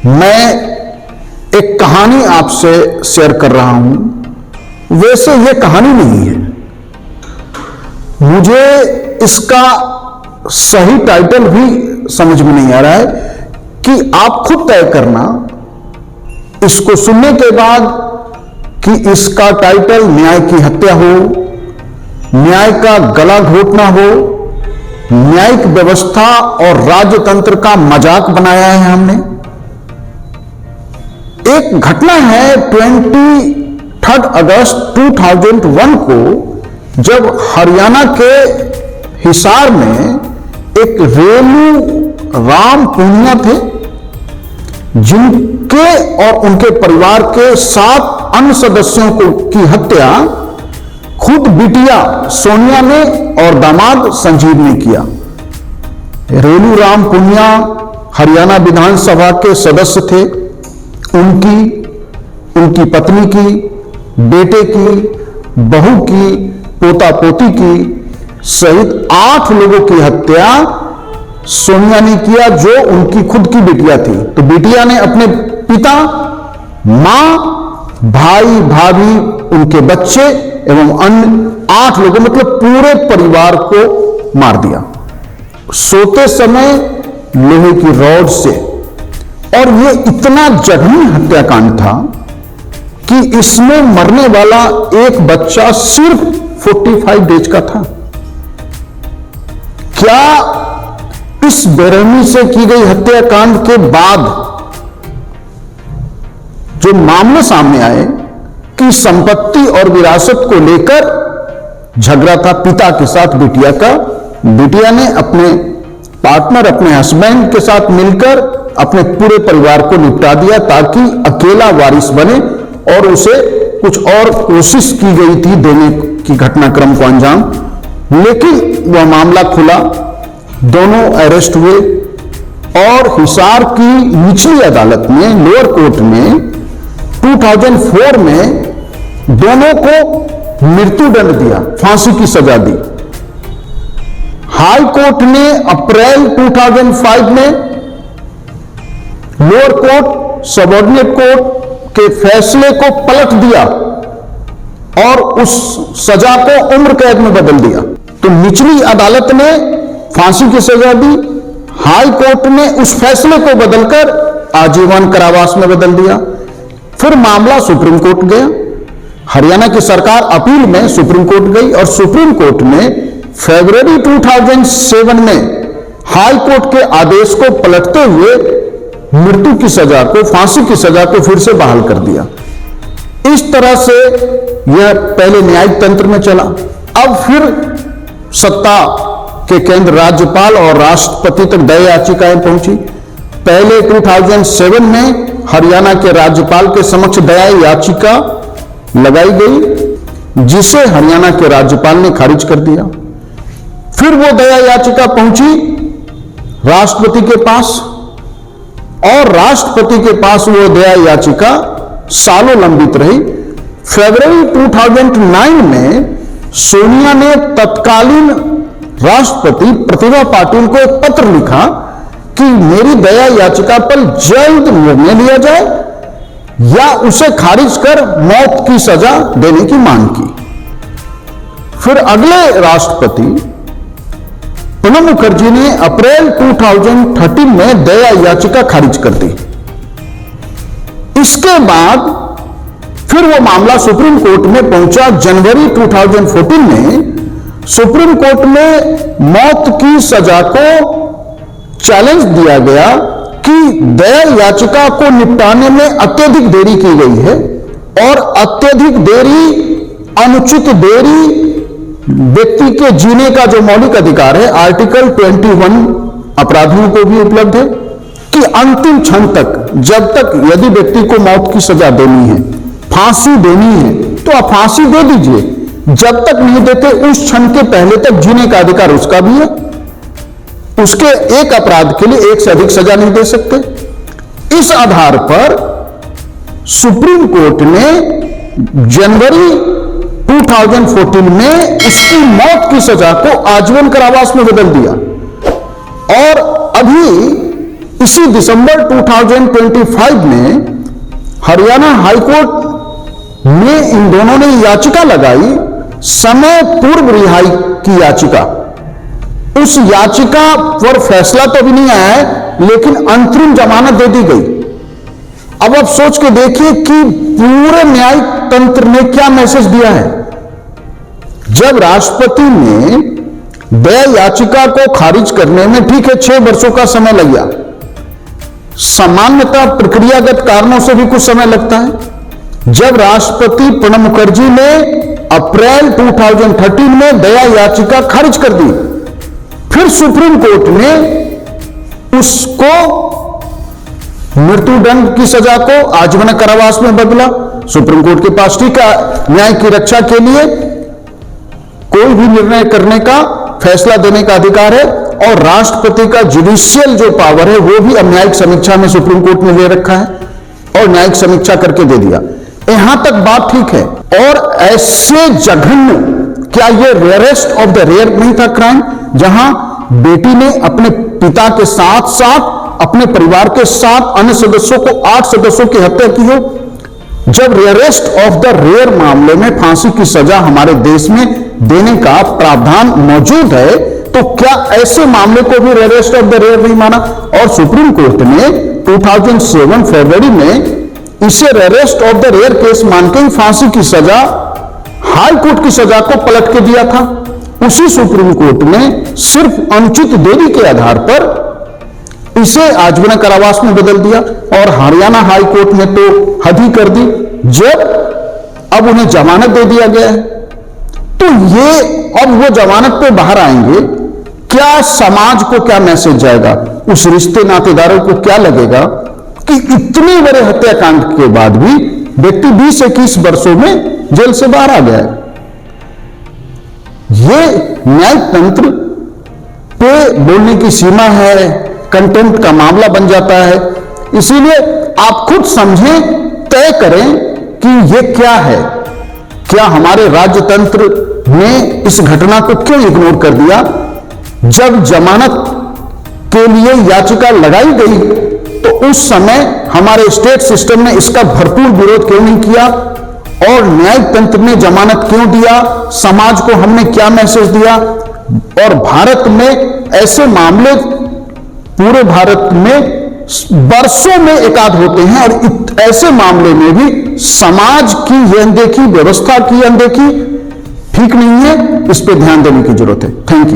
मैं एक कहानी आपसे शेयर कर रहा हूं। वैसे यह कहानी नहीं है, मुझे इसका सही टाइटल भी समझ में नहीं आ रहा है कि आप खुद तय करना इसको सुनने के बाद कि इसका टाइटल न्याय की हत्या हो, न्याय का गला घोटना हो, न्यायिक व्यवस्था और राजतंत्र का मजाक बनाया है हमने। एक घटना है 23 अगस्त 2001 को, जब हरियाणा के हिसार में एक रेणु राम पूनिया थे, जिनके और उनके परिवार के 7 अन्य सदस्यों की हत्या खुद बिटिया सोनिया ने और दामाद संजीव ने किया। रेणु राम पूनिया हरियाणा विधानसभा के सदस्य थे। उनकी पत्नी की, बेटे की, बहू की, पोता पोती की सहित 8 लोगों की हत्या सोनिया ने किया, जो उनकी खुद की बिटिया थी। तो बिटिया ने अपने पिता, मां, भाई, भाभी, उनके बच्चे एवं अन्य 8 लोगों, मतलब पूरे परिवार को मार दिया सोते समय लोहे की रॉड से। और यह इतना जघन्य हत्याकांड था कि इसमें मरने वाला एक बच्चा सिर्फ 45 डेज का था। क्या इस बेरहमी से की गई हत्याकांड के बाद जो मामले सामने आए कि संपत्ति और विरासत को लेकर झगड़ा था पिता के साथ बिटिया का, बिटिया ने अपने पार्टनर, अपने हस्बैंड के साथ मिलकर अपने पूरे परिवार को निपटा दिया ताकि अकेला वारिस बने, और उसे कुछ और कोशिश की गई थी देने की घटनाक्रम को अंजाम, लेकिन वह मामला खुला, दोनों अरेस्ट हुए और हिसार की निचली अदालत में, लोअर कोर्ट में 2004 में दोनों को मृत्युदंड दिया, फांसी की सजा दी। हाई कोर्ट ने अप्रैल 2005 में लोअर कोर्ट, सबऑर्डिनेट कोर्ट के फैसले को पलट दिया और उस सजा को उम्र कैद में बदल दिया। तो निचली अदालत ने फांसी की सजा दी, हाई कोर्ट ने उस फैसले को बदलकर आजीवन कारावास में बदल दिया। फिर मामला सुप्रीम कोर्ट गया, हरियाणा की सरकार अपील में सुप्रीम कोर्ट गई और सुप्रीम कोर्ट ने फरवरी 2007 में हाई कोर्ट के आदेश को पलटते हुए मृत्यु की सजा को, फांसी की सजा को फिर से बहाल कर दिया। इस तरह से यह पहले न्यायिक तंत्र में चला। अब फिर सत्ता के केंद्र राज्यपाल और राष्ट्रपति तक दया याचिकाएं पहुंची। पहले 2007 में हरियाणा के राज्यपाल के समक्ष दया याचिका लगाई गई, जिसे हरियाणा के राज्यपाल ने खारिज कर दिया। फिर वो दया याचिका पहुंची राष्ट्रपति के पास, और राष्ट्रपति के पास वो दया याचिका सालों लंबित रही। फरवरी 2009 में सोनिया ने तत्कालीन राष्ट्रपति प्रतिभा पाटिल को एक पत्र लिखा कि मेरी दया याचिका पर जल्द निर्णय लिया जाए या उसे खारिज कर मौत की सजा देने की मांग की। फिर अगले राष्ट्रपति प्रणब मुखर्जी ने अप्रैल 2013 में दया याचिका खारिज कर दी। इसके बाद फिर वो मामला सुप्रीम कोर्ट में पहुंचा। जनवरी 2014 में सुप्रीम कोर्ट में मौत की सजा को चैलेंज दिया गया कि दया याचिका को निपटाने में अत्यधिक देरी की गई है और अत्यधिक देरी, अनुचित देरी व्यक्ति के जीने का जो मौलिक अधिकार है, आर्टिकल 21 अपराधियों को भी उपलब्ध है कि अंतिम क्षण तक, जब तक यदि व्यक्ति को मौत की सजा देनी है, फांसी देनी है, तो आप फांसी दे दीजिए। जब तक नहीं देते उस क्षण के पहले तक जीने का अधिकार उसका भी है। उसके एक अपराध के लिए एक से अधिक सजा नहीं दे सकते। इस आधार पर सुप्रीम कोर्ट ने जनवरी 2014 में इसकी मौत की सजा को आजीवन कारावास में बदल दिया। और अभी इसी दिसंबर 2025 में हरियाणा हाईकोर्ट में इन दोनों ने याचिका लगाई, समय पूर्व रिहाई की याचिका। उस याचिका पर फैसला तो अभी नहीं आया है, लेकिन अंतरिम जमानत दे दी गई। अब आप सोच के देखिए कि पूरे न्यायिक तंत्र ने क्या मैसेज दिया है। जब राष्ट्रपति ने दया याचिका को खारिज करने में, ठीक है 6 वर्षों का समय लग गया, सामान्यतः प्रक्रियागत कारणों से भी कुछ समय लगता है। जब राष्ट्रपति प्रणब मुखर्जी ने अप्रैल 2013 में दया याचिका खारिज कर दी, फिर सुप्रीम कोर्ट ने उसको मृत्युदंड की सजा को आजीवन कारावास में बदला। सुप्रीम कोर्ट के पास ठीक है, न्याय की रक्षा के लिए कोई भी निर्णय करने का, फैसला देने का अधिकार है, और राष्ट्रपति का जुडिशियल जो पावर है वो भी अब न्यायिक समीक्षा में सुप्रीम कोर्ट ने ले रखा है और न्यायिक समीक्षा करके दे दिया। यहां तक बात ठीक है। और ऐसे जघन्य, क्या ये रेयरेस्ट ऑफ द रेयर नहीं था क्राइम, जहां बेटी ने अपने पिता के साथ साथ अपने परिवार के साथ अन्य सदस्यों को, 8 सदस्यों की हत्या की हो। जब रेयरेस्ट ऑफ द रेयर मामले में फांसी की सजा हमारे देश में देने का प्रावधान मौजूद है, तो क्या ऐसे मामले को भी रेयरेस्ट ऑफ द रेयर नहीं माना? और सुप्रीम कोर्ट ने 2007 फरवरी में इसे rarest of the rare case मान के फांसी की सजा, हाई कोर्ट की सजा को पलट के दिया था। उसी सुप्रीम कोर्ट ने सिर्फ अनुचित देरी के आधार पर इसे आजीवन कारावास में बदल दिया, और हरियाणा हाई कोर्ट ने तो हद ही कर दी जब अब उन्हें जमानत दे दिया गया है। तो ये अब वो जमानत पे बाहर आएंगे, क्या समाज को क्या मैसेज जाएगा, उस रिश्ते नातेदारों को क्या लगेगा कि इतने बड़े हत्याकांड के बाद भी व्यक्ति 20-21 वर्षों में जेल से बाहर आ गया है। ये न्यायिक तंत्र पे बोलने की सीमा है, कंटेम्प्ट का मामला बन जाता है। इसीलिए आप खुद समझें, तय करें कि ये क्या है। क्या हमारे राज्य तंत्र ने इस घटना को क्यों इग्नोर कर दिया? जब जमानत के लिए याचिका लगाई गई तो उस समय हमारे स्टेट सिस्टम ने इसका भरपूर विरोध क्यों नहीं किया? और न्यायिक तंत्र ने जमानत क्यों दिया? समाज को हमने क्या मैसेज दिया? और भारत में ऐसे मामले पूरे भारत में वर्षों में एकाध होते हैं, और ऐसे मामले में भी समाज की ये अनदेखी, व्यवस्था की अनदेखी ठीक नहीं है। इस पे ध्यान देने की जरूरत है। Thank you.